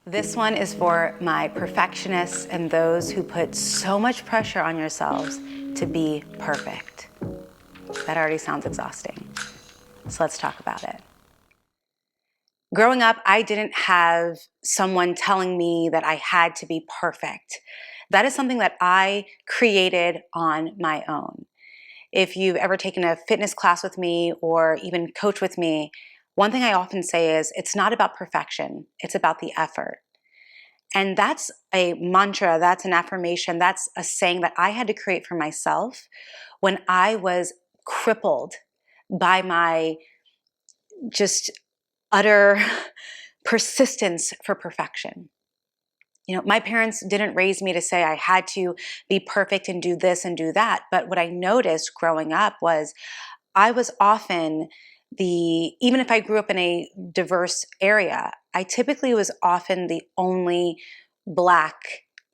This one is for my perfectionists and those who put so much pressure on yourselves to be perfect. That already sounds exhausting. So let's talk about it. Growing up, I didn't have someone telling me that I had to be perfect. That is something that I created on my own. If you've ever taken a fitness class with me or even coach with me, one thing I often say is it's not about perfection, it's about the effort. And that's a mantra, that's an affirmation, that's a saying that I had to create for myself when I was crippled by my just utter persistence for perfection. You know, my parents didn't raise me to say I had to be perfect and do this and do that. But what I noticed growing up was I was often even if I grew up in a diverse area, I typically was often the only Black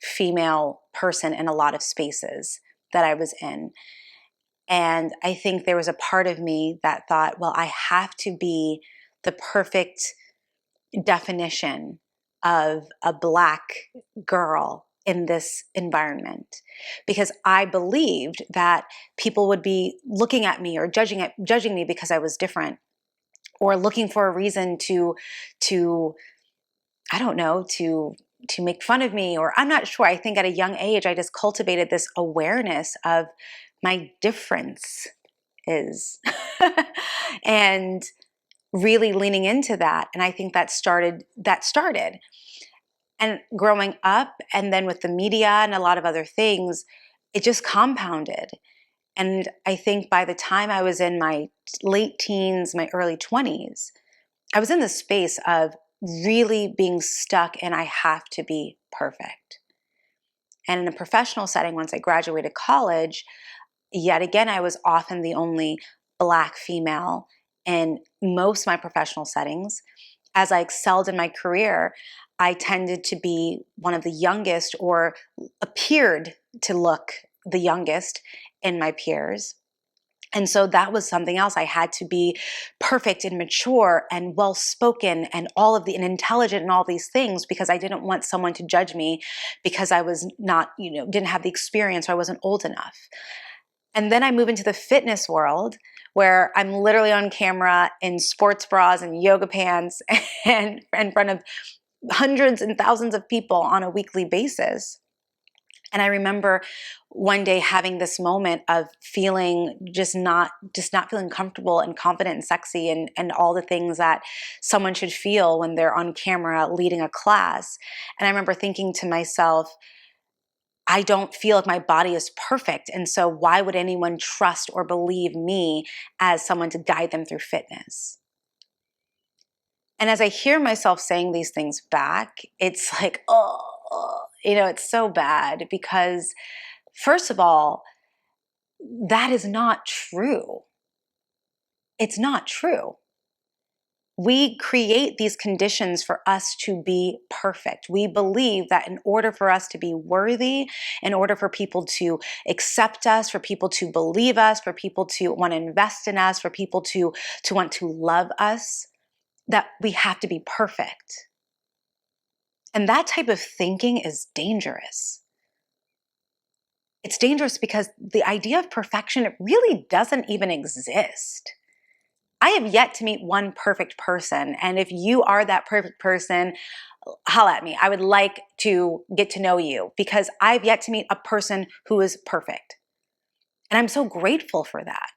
female person in a lot of spaces that I was in. And I think there was a part of me that thought, well, I have to be the perfect definition of a Black girl in this environment, because I believed that people would be looking at me or judging me because I was different, or looking for a reason to I don't know, to make fun of me, or I'm not sure. I think at a young age I just cultivated this awareness of my difference is and really leaning into that. And I think that started. And growing up, and then with the media and a lot of other things, it just compounded. And I think by the time I was in my late teens, my early 20s, I was in the space of really being stuck and I have to be perfect. And in a professional setting, once I graduated college, yet again, I was often the only Black female in most of my professional settings. As I excelled in my career, I tended to be one of the youngest, or appeared to look the youngest in my peers. And so that was something else. I had to be perfect and mature and well-spoken and and intelligent and all these things, because I didn't want someone to judge me because I was not, didn't have the experience, or I wasn't old enough. And then I move into the fitness world where I'm literally on camera in sports bras and yoga pants and in front of hundreds and thousands of people on a weekly basis. And I remember one day having this moment of feeling just not feeling comfortable and confident and sexy and all the things that someone should feel when they're on camera leading a class. And I remember thinking to myself, I don't feel like my body is perfect. And so why would anyone trust or believe me as someone to guide them through fitness? And as I hear myself saying these things back, it's like, it's so bad, because first of all, that is not true. It's not true. We create these conditions for us to be perfect. We believe that in order for us to be worthy, in order for people to accept us, for people to believe us, for people to want to invest in us, for people to want to love us, that we have to be perfect. And that type of thinking is dangerous. It's dangerous because the idea of perfection, it really doesn't even exist. I have yet to meet one perfect person. And if you are that perfect person, holla at me. I would like to get to know you, because I've yet to meet a person who is perfect. And I'm so grateful for that.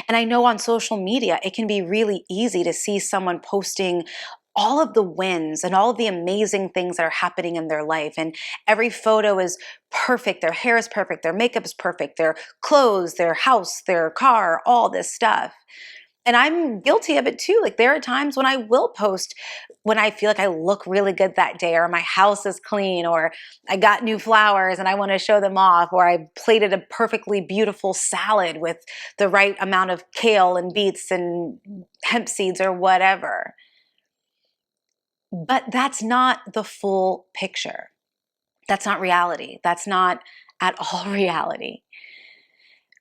And I know on social media, it can be really easy to see someone posting all of the wins and all of the amazing things that are happening in their life. And every photo is perfect. Their hair is perfect. Their makeup is perfect. Their clothes, their house, their car, all this stuff. And I'm guilty of it too. Like, there are times when I will post when I feel like I look really good that day, or my house is clean, or I got new flowers and I want to show them off, or I plated a perfectly beautiful salad with the right amount of kale and beets and hemp seeds or whatever. But that's not the full picture. That's not reality. That's not at all reality.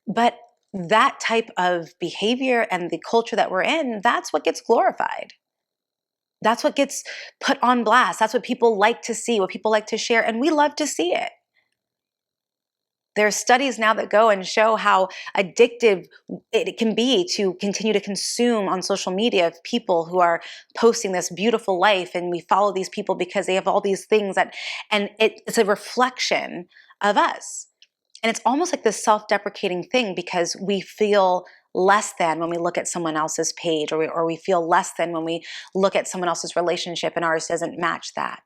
But that type of behavior and the culture that we're in, that's what gets glorified. That's what gets put on blast. That's what people like to see, what people like to share, and we love to see it. There are studies now that go and show how addictive it can be to continue to consume on social media of people who are posting this beautiful life, and we follow these people because they have all these things and it's a reflection of us. And it's almost like this self-deprecating thing because we feel less than when we look at someone else's page, or we feel less than when we look at someone else's relationship and ours doesn't match that.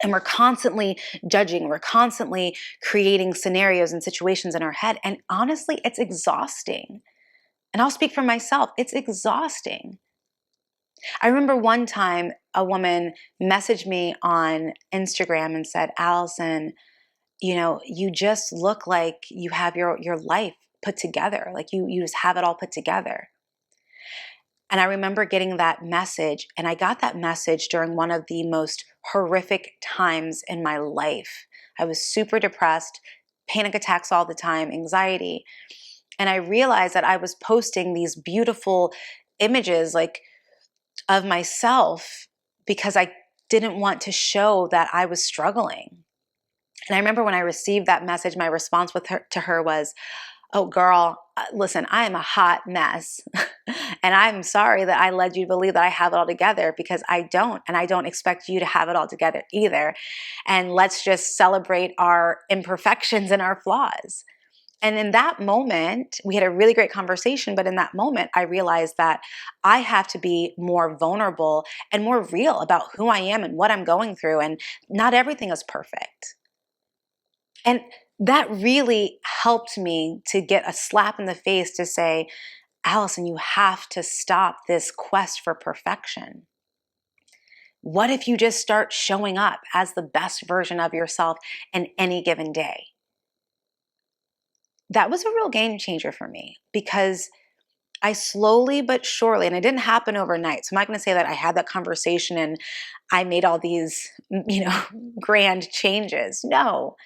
And we're constantly judging, we're constantly creating scenarios and situations in our head. And honestly, it's exhausting. And I'll speak for myself, it's exhausting. I remember one time a woman messaged me on Instagram and said, Allison, you just look like you have your life put together. Like you just have it all put together. And I remember getting that message, and I got that message during one of the most horrific times in my life. I was super depressed, panic attacks all the time, anxiety. And I realized that I was posting these beautiful images like of myself because I didn't want to show that I was struggling. And I remember when I received that message, my response to her was, oh, girl, listen, I am a hot mess. And I'm sorry that I led you to believe that I have it all together, because I don't. And I don't expect you to have it all together either. And let's just celebrate our imperfections and our flaws. And in that moment, we had a really great conversation. But in that moment, I realized that I have to be more vulnerable and more real about who I am and what I'm going through. And not everything is perfect. And that really helped me to get a slap in the face to say, Allison, you have to stop this quest for perfection. What if you just start showing up as the best version of yourself in any given day? That was a real game changer for me, because I slowly but surely, and it didn't happen overnight. So I'm not going to say that I had that conversation and I made all these, grand changes. No.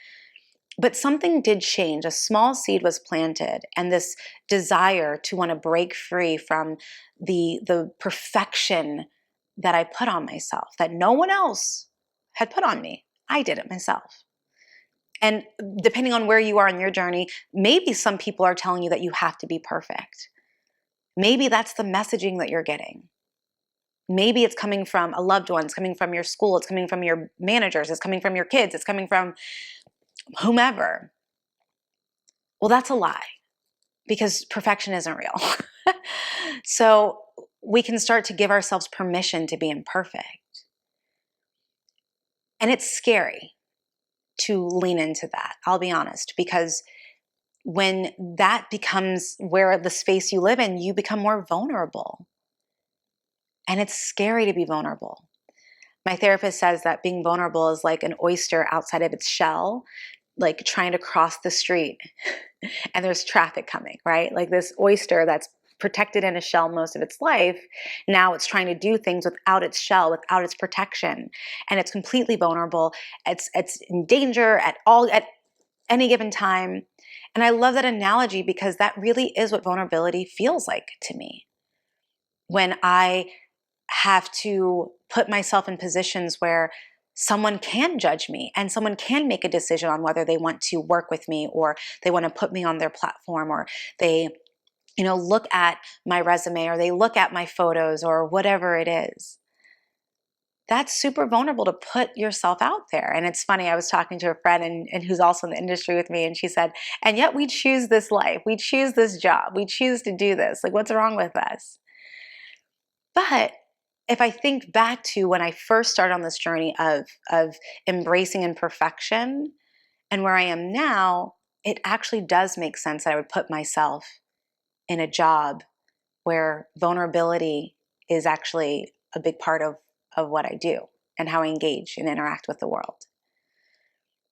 But something did change. A small seed was planted, and this desire to want to break free from the perfection that I put on myself, that no one else had put on me. I did it myself. And depending on where you are in your journey, maybe some people are telling you that you have to be perfect. Maybe that's the messaging that you're getting. Maybe it's coming from a loved one, it's coming from your school, it's coming from your managers, it's coming from your kids, it's coming from whomever. Well, that's a lie, because perfection isn't real. So we can start to give ourselves permission to be imperfect. And it's scary to lean into that, I'll be honest, because when that becomes where the space you live in, you become more vulnerable. And it's scary to be vulnerable. My therapist says that being vulnerable is like an oyster outside of its shell, like trying to cross the street and there's traffic coming, right? Like this oyster that's protected in a shell most of its life, now it's trying to do things without its shell, without its protection, and it's completely vulnerable. It's in danger at any given time. And I love that analogy, because that really is what vulnerability feels like to me. When I have to put myself in positions where someone can judge me and someone can make a decision on whether they want to work with me, or they want to put me on their platform, or they look at my resume, or they look at my photos, or whatever it is. That's super vulnerable to put yourself out there. And it's funny, I was talking to a friend and who's also in the industry with me, and she said, and yet we choose this life, we choose this job, we choose to do this. Like, what's wrong with us? But if I think back to when I first started on this journey of embracing imperfection and where I am now, it actually does make sense that I would put myself in a job where vulnerability is actually a big part of what I do and how I engage and interact with the world.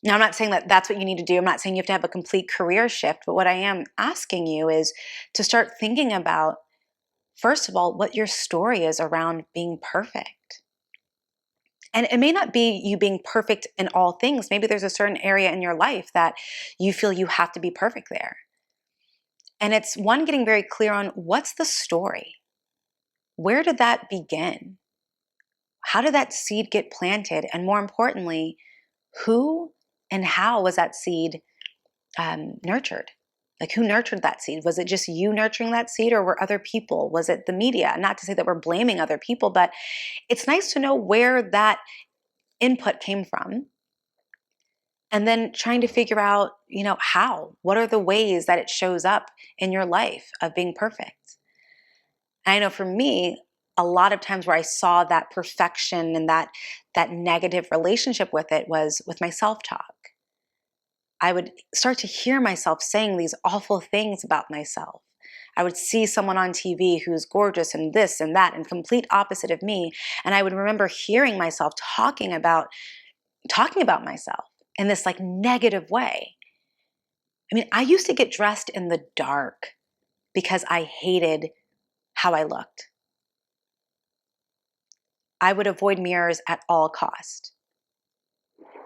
Now, I'm not saying that that's what you need to do. I'm not saying you have to have a complete career shift, but what I am asking you is to start thinking about, first of all, what your story is around being perfect. And it may not be you being perfect in all things. Maybe there's a certain area in your life that you feel you have to be perfect there. And it's one, getting very clear on what's the story? Where did that begin? how did that seed get planted? And more importantly, who and how was that seed nurtured? Like, who nurtured that seed? Was it just you nurturing that seed, or were other people? Was it the media? Not to say that we're blaming other people, but it's nice to know where that input came from. And then trying to figure out, how, what are the ways that it shows up in your life of being perfect? And I know for me, a lot of times where I saw that perfection and that negative relationship with it was with my self-talk. I would start to hear myself saying these awful things about myself. I would see someone on TV who's gorgeous and this and that and complete opposite of me, and I would remember hearing myself talking about myself in this like negative way. I mean, I used to get dressed in the dark because I hated how I looked. I would avoid mirrors at all cost.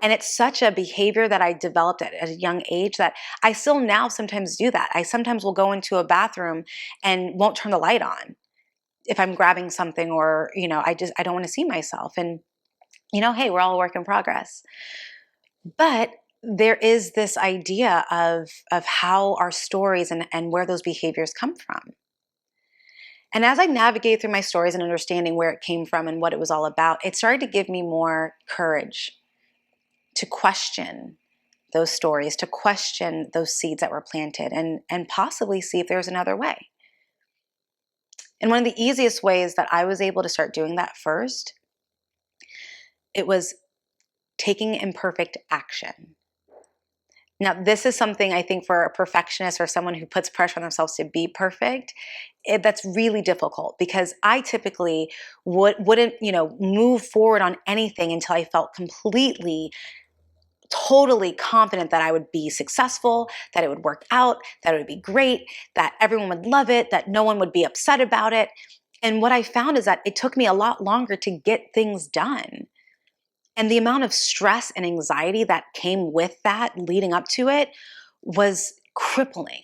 And it's such a behavior that I developed at a young age that I still now sometimes do that. I sometimes will go into a bathroom and won't turn the light on if I'm grabbing something, or, I don't want to see myself. And, hey, we're all a work in progress. But there is this idea of how our stories and where those behaviors come from. And as I navigated through my stories and understanding where it came from and what it was all about, it started to give me more courage to question those stories, to question those seeds that were planted, and possibly see if there's another way. And one of the easiest ways that I was able to start doing that first, it was taking imperfect action. Now, this is something I think for a perfectionist or someone who puts pressure on themselves to be perfect, that's really difficult, because I typically wouldn't, move forward on anything until I felt completely, totally confident that I would be successful, that it would work out, that it would be great, that everyone would love it, that no one would be upset about it. And what I found is that it took me a lot longer to get things done. And the amount of stress and anxiety that came with that leading up to it was crippling.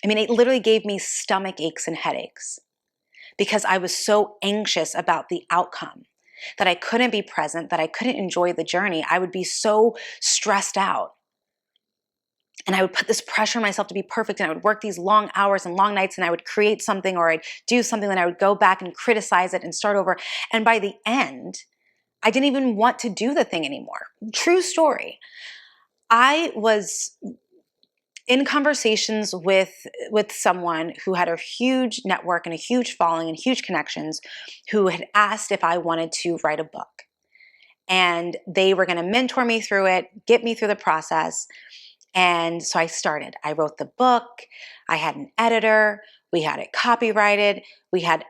I mean, it literally gave me stomach aches and headaches because I was so anxious about the outcome that I couldn't be present, that I couldn't enjoy the journey. I would be so stressed out. And I would put this pressure on myself to be perfect, and I would work these long hours and long nights, and I would create something, or I'd do something, and I would go back and criticize it and start over. And by the end, I didn't even want to do the thing anymore. True story. I was in conversations with someone who had a huge network and a huge following and huge connections, who had asked if I wanted to write a book. And they were going to mentor me through it, get me through the process. And so I started. I wrote the book. I had an editor. We had it copyrighted. We had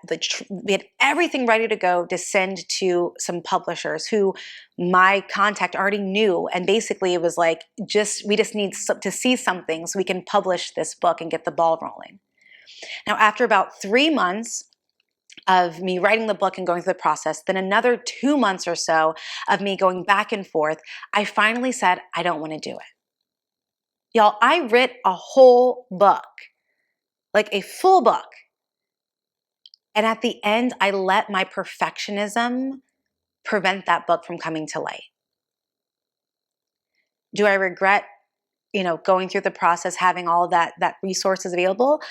everything ready to go to send to some publishers who my contact already knew. And basically it was like, we just need to see something so we can publish this book and get the ball rolling. Now, after about 3 months of me writing the book and going through the process, then another 2 months or so of me going back and forth, I finally said, I don't want to do it. Y'all, I wrote a whole book, like a full book. And at the end, I let my perfectionism prevent that book from coming to light. Do I regret, going through the process, having all that resources available?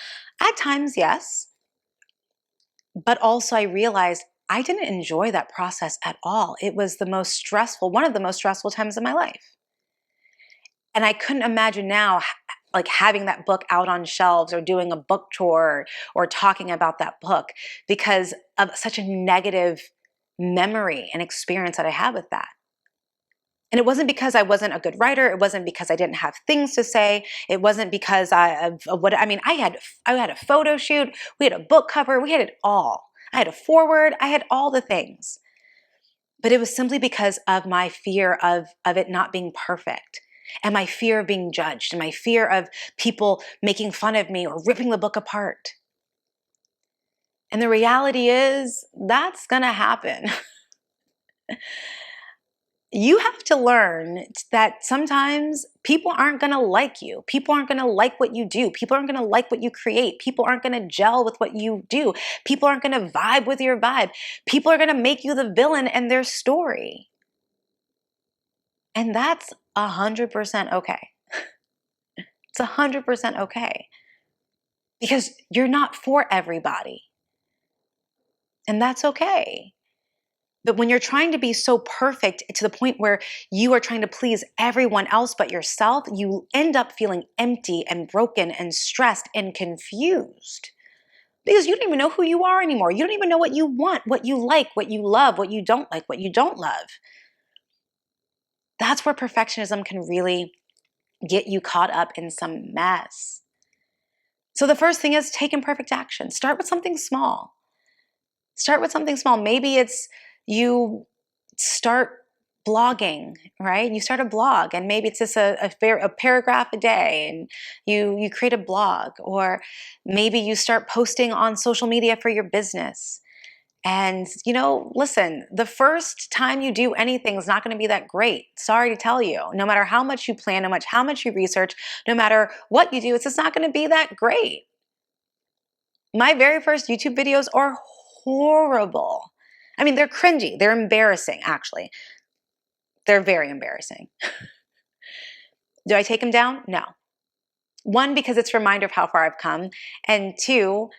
At times, yes. But also I realized I didn't enjoy that process at all. It was one of the most stressful times of my life. And I couldn't imagine now like having that book out on shelves, or doing a book tour, or talking about that book, because of such a negative memory and experience that I had with that. And it wasn't because I wasn't a good writer. It wasn't because I didn't have things to say. It wasn't because I had a photo shoot. We had a book cover. We had it all. I had a foreword. I had all the things. But it was simply because of my fear of it not being perfect, and my fear of being judged, and my fear of people making fun of me or ripping the book apart. And the reality is that's going to happen. you have to learn that sometimes people aren't going to like you. People aren't going to like what you do. People aren't going to like what you create. People aren't going to gel with what you do. People aren't going to vibe with your vibe. People are going to make you the villain in their story. And that's 100% okay. It's 100% okay. Because you're not for everybody. And that's okay. But when you're trying to be so perfect to the point where you are trying to please everyone else but yourself, you end up feeling empty and broken and stressed and confused because you don't even know who you are anymore. You don't even know what you want, what you like, what you love, what you don't like, what you don't love. That's where perfectionism can really get you caught up in some mess. So the first thing is take imperfect action. Start with something small. Start with something small. Maybe it's you start blogging, right? You start a blog and maybe it's just a paragraph a day and you create a blog, or maybe you start posting on social media for your business. And listen, the first time you do anything is not going to be that great. Sorry to tell you. No matter how much you plan, how much you research, no matter what you do, it's just not going to be that great. My very first YouTube videos are horrible. I mean, they're cringy. They're embarrassing, actually. They're very embarrassing. Do I take them down? No. One, because it's a reminder of how far I've come. And two,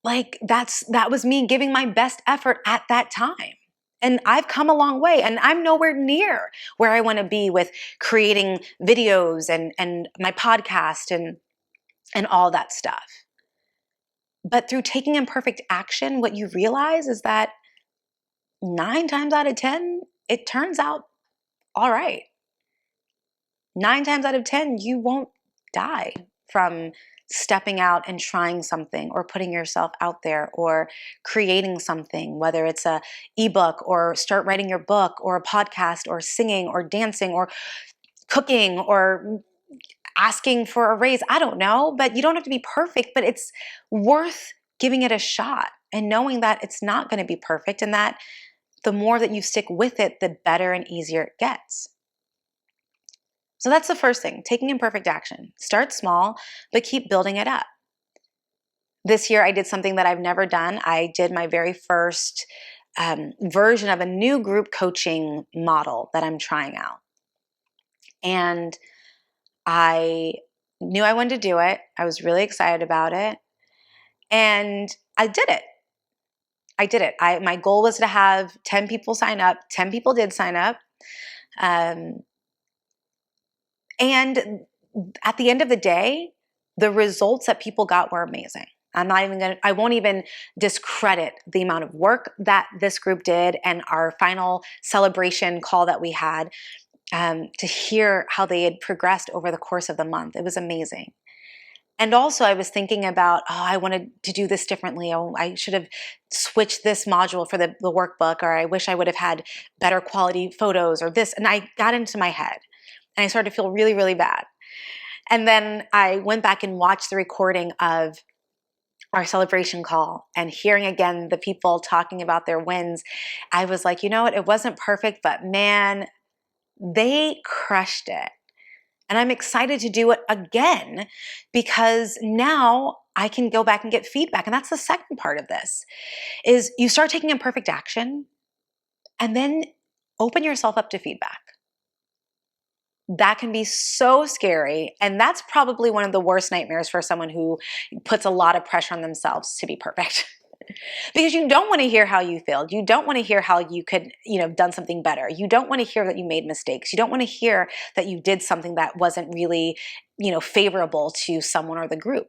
that was me giving my best effort at that time. And I've come a long way, and I'm nowhere near where I want to be with creating videos and my podcast and all that stuff. But through taking imperfect action, what you realize is that 9 times out of 10, it turns out all right. 9 times out of 10, you won't die from stepping out and trying something or putting yourself out there or creating something, whether it's a ebook or start writing your book or a podcast or singing or dancing or cooking or asking for a raise. I don't know, but you don't have to be perfect, but it's worth giving it a shot and knowing that it's not going to be perfect, and that the more that you stick with it, the better and easier it gets. So that's the first thing, taking imperfect action. Start small, but keep building it up. This year, I did something that I've never done. I did my very first version of a new group coaching model that I'm trying out. And I knew I wanted to do it. I was really excited about it. And I did it. My goal was to have 10 people sign up. 10 people did sign up. And at the end of the day, the results that people got were amazing. I won't even discredit the amount of work that this group did and our final celebration call that we had, to hear how they had progressed over the course of the month. It was amazing. And also I was thinking about, I wanted to do this differently. Oh, I should have switched this module for the workbook, or I wish I would have had better quality photos or this. And I got into my head and I started to feel really, really bad. And then I went back and watched the recording of our celebration call and hearing again the people talking about their wins. I was like, you know what? It wasn't perfect, but man, they crushed it. And I'm excited to do it again because now I can go back and get feedback. And that's the second part of this, is you start taking imperfect action and then open yourself up to feedback. That can be so scary. And that's probably one of the worst nightmares for someone who puts a lot of pressure on themselves to be perfect. Because you don't want to hear how you failed. You don't want to hear how you could, done something better. You don't want to hear that you made mistakes. You don't want to hear that you did something that wasn't really, favorable to someone or the group.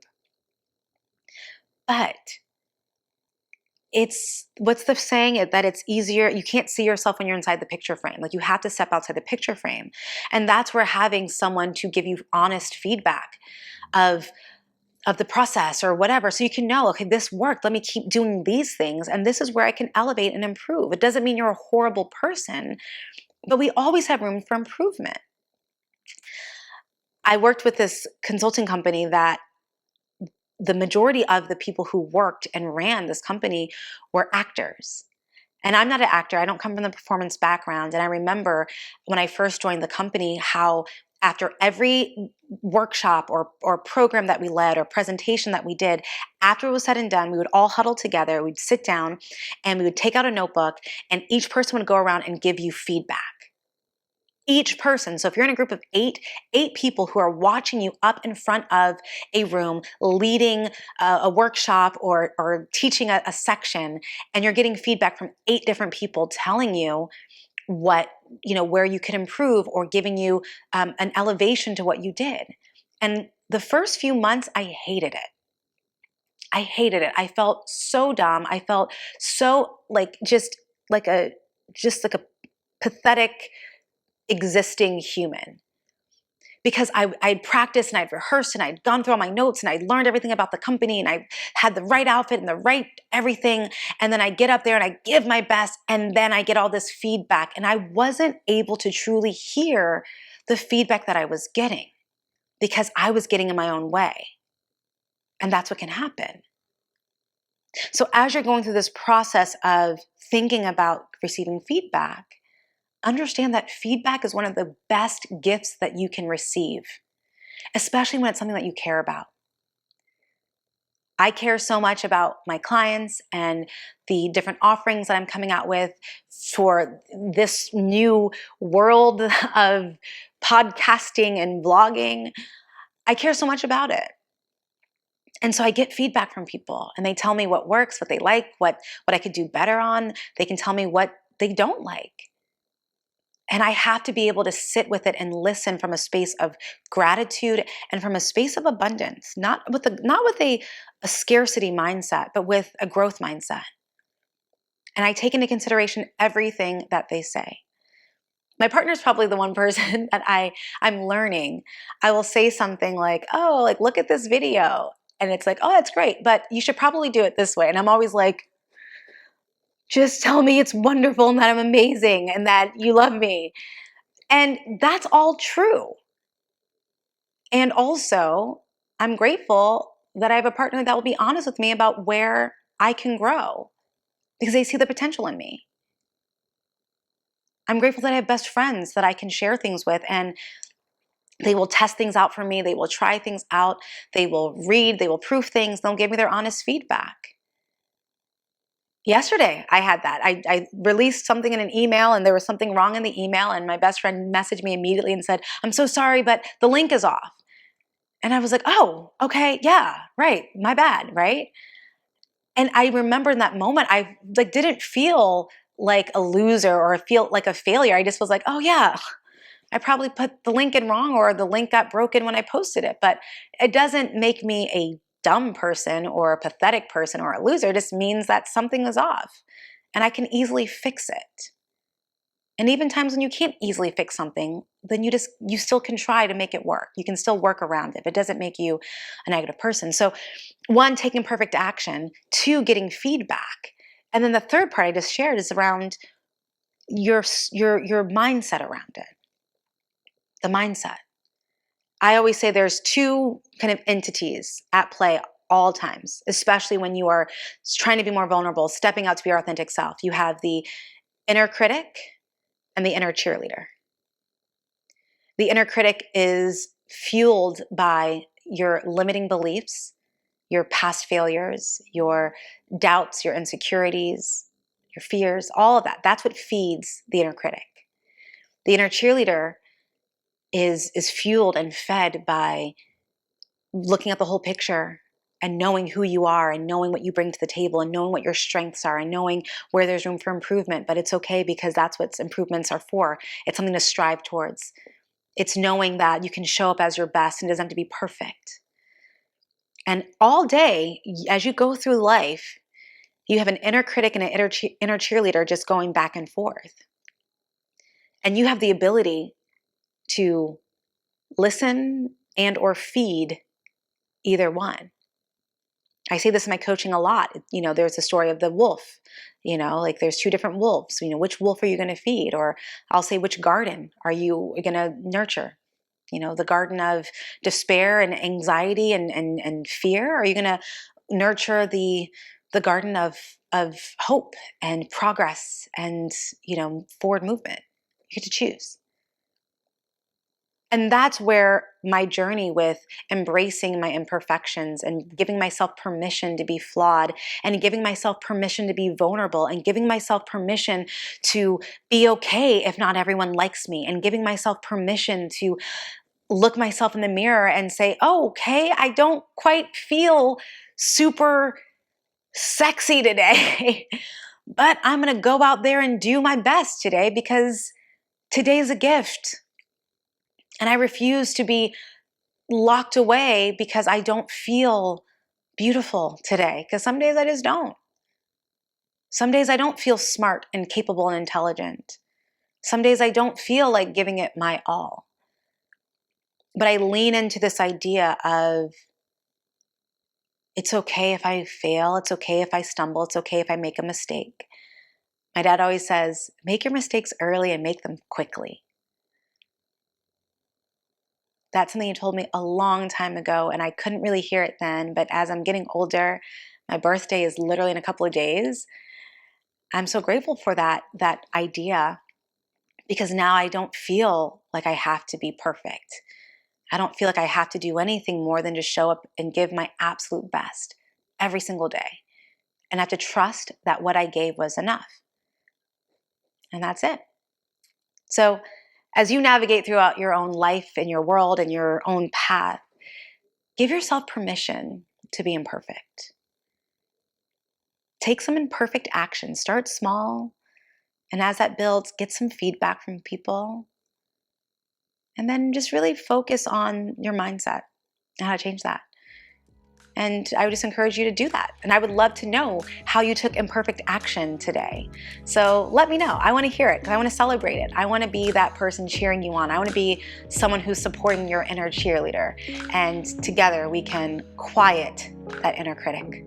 But what's the saying, that it's easier, you can't see yourself when you're inside the picture frame. Like, you have to step outside the picture frame. And that's where having someone to give you honest feedback of the process or whatever, so you can know, okay, this worked, let me keep doing these things, and this is where I can elevate and improve. It doesn't mean you're a horrible person, but we always have room for improvement. I worked with this consulting company that the majority of the people who worked and ran this company were actors. And I'm not an actor. I don't come from the performance background. And I remember when I first joined the company, how after every workshop or program that we led or presentation that we did, after it was said and done, we would all huddle together, we'd sit down, and we would take out a notebook, and each person would go around and give you feedback. Each person. So if you're in a group of eight people who are watching you up in front of a room, leading a workshop or teaching a section, and you're getting feedback from 8 different people telling you what, where you could improve, or giving you an elevation to what you did. And the first few months, I hated it. I hated it. I felt so dumb. I felt so like a pathetic existing human, because I'd practiced and I'd rehearsed and I'd gone through all my notes and I'd learned everything about the company and I had the right outfit and the right everything. And then I get up there and I give my best, and then I get all this feedback, and I wasn't able to truly hear the feedback that I was getting because I was getting in my own way. And that's what can happen. So as you're going through this process of thinking about receiving feedback, understand that feedback is one of the best gifts that you can receive, especially when it's something that you care about. I care so much about my clients and the different offerings that I'm coming out with for this new world of podcasting and vlogging. I care so much about it. And so I get feedback from people, and they tell me what works, what they like, what I could do better on. They can tell me what they don't like. And I have to be able to sit with it and listen from a space of gratitude and from a space of abundance, not with a scarcity mindset, but with a growth mindset. And I take into consideration everything that they say. My partner's probably the one person that I'm learning. I will say something like, "Oh, like look at this video." And it's like, "Oh, that's great, but you should probably do it this way." And I'm always like, "Just tell me it's wonderful and that I'm amazing and that you love me." And that's all true. And also, I'm grateful that I have a partner that will be honest with me about where I can grow because they see the potential in me. I'm grateful that I have best friends that I can share things with, and they will test things out for me. They will try things out. They will read, they will proof things. They'll give me their honest feedback. Yesterday, I had that. I released something in an email, and there was something wrong in the email, and my best friend messaged me immediately and said, "I'm so sorry, but the link is off." And I was like, "Oh, okay, yeah, right, my bad," right? And I remember in that moment, I didn't feel like a loser or feel like a failure. I just was like, "Oh yeah, I probably put the link in wrong, or the link got broken when I posted it." But it doesn't make me a dumb person or a pathetic person or a loser. It just means that something is off and I can easily fix it. And even times when you can't easily fix something, then you still can try to make it work. You can still work around it. It doesn't make you a negative person. So, one, taking perfect action; two, getting feedback. And then the third part I just shared is around your mindset around it. The mindset. I always say there's two kind of entities at play all times, especially when you are trying to be more vulnerable, stepping out to be your authentic self. You have the inner critic and the inner cheerleader. The inner critic is fueled by your limiting beliefs, your past failures, your doubts, your insecurities, your fears, all of that. That's what feeds the inner critic. The inner cheerleader is fueled and fed by looking at the whole picture and knowing who you are and knowing what you bring to the table and knowing what your strengths are and knowing where there's room for improvement. But it's okay, because that's what improvements are for. It's something to strive towards. It's knowing that you can show up as your best and it doesn't have to be perfect. And all day, as you go through life, you have an inner critic and an inner cheerleader just going back and forth. And you have the ability to listen and or feed either one. I say this in my coaching a lot. There's the story of the wolf. There's two different wolves. Which wolf are you going to feed? Or I'll say, which garden are you going to nurture? The garden of despair and anxiety and fear? Or are you going to nurture the the garden of hope and progress and, forward movement. You get to choose. And that's where my journey with embracing my imperfections and giving myself permission to be flawed and giving myself permission to be vulnerable and giving myself permission to be okay if not everyone likes me and giving myself permission to look myself in the mirror and say, oh, okay, I don't quite feel super sexy today, but I'm going to go out there and do my best today because today's a gift. And I refuse to be locked away because I don't feel beautiful today. Because some days I just don't. Some days I don't feel smart and capable and intelligent. Some days I don't feel like giving it my all. But I lean into this idea of it's okay if I fail. It's okay if I stumble. It's okay if I make a mistake. My dad always says, make your mistakes early and make them quickly. That's something he told me a long time ago, and I couldn't really hear it then. But as I'm getting older, my birthday is literally in a couple of days. I'm so grateful for that idea because now I don't feel like I have to be perfect. I don't feel like I have to do anything more than just show up and give my absolute best every single day. And I have to trust that what I gave was enough. And that's it. So as you navigate throughout your own life and your world and your own path, give yourself permission to be imperfect. Take some imperfect action. Start small. And as that builds, get some feedback from people. And then just really focus on your mindset and how to change that. And I would just encourage you to do that. And I would love to know how you took imperfect action today. So let me know. I want to hear it because I want to celebrate it. I want to be that person cheering you on. I want to be someone who's supporting your inner cheerleader. And together we can quiet that inner critic.